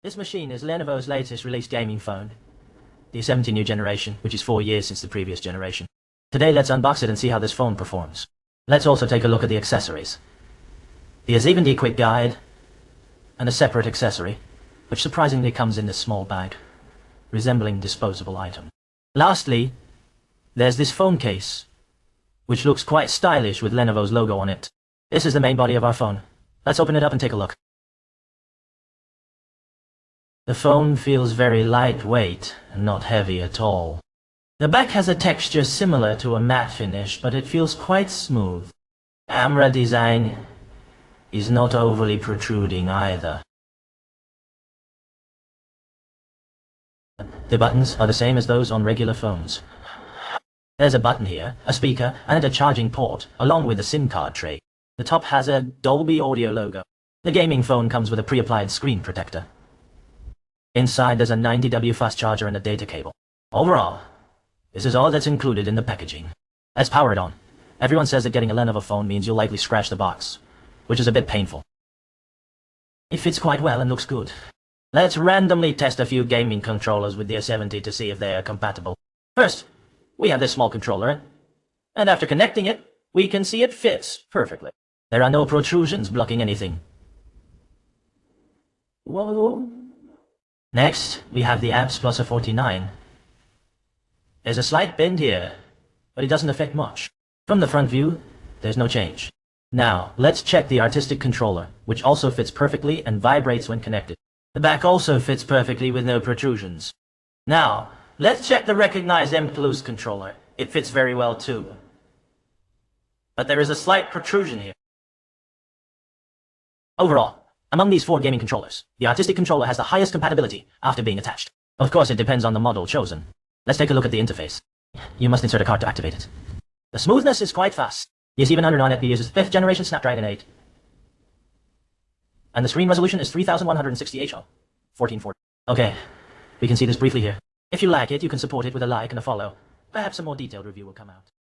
This machine is Lenovo's latest released gaming phone, the Y70 new generation, which is 4 years since the previous generation. Today let's unbox it and see how this phone performs. Let's also take a look at the accessories. The Y70 quick guide, and a separate accessory, which surprisingly comes in this small bag, resembling disposable item. Lastly, there's this phone case, which looks quite stylish with Lenovo's logo on it. This is the main body of our phone. Let's open it up and take a look. The phone feels very lightweight and not heavy at all. The back has a texture similar to a matte finish, but it feels quite smooth. Camera design is not overly protruding either. The buttons are the same as those on regular phones. There's a button here, a speaker, and a charging port, along with a SIM card tray. The top has a Dolby Audio logo. The gaming phone comes with a pre-applied screen protector. Inside there's a 90W fast charger and a data cable. Overall, this is all that's included in the packaging. Let's power it on. Everyone says that getting a Lenovo phone means you'll likely scratch the box, which is a bit painful. It fits quite well and looks good. Let's randomly test a few gaming controllers with the Y70 to see if they are compatible. First, we have this small controller, and after connecting it, we can see it fits perfectly. There are no protrusions blocking anything. Whoa. Next, we have the apps plus a 49. There's a slight bend here, but it doesn't affect much. From the front view, there's no change. Now, let's check the artistic controller, which also fits perfectly and vibrates when connected. The back also fits perfectly with no protrusions. Now, let's check the recognized M Plus controller. It fits very well too. But there is a slight protrusion here. Overall, among these 4 gaming controllers, the artistic controller has the highest compatibility after being attached. Of course, it depends on the model chosen. Let's take a look at the interface. You must insert a card to activate it. The smoothness is quite fast. The Y700 uses 5th generation Snapdragon 8. And the screen resolution is 3160 h 1440. Okay, we can see this briefly here. If you like it, you can support it with a like and a follow. Perhaps a more detailed review will come out.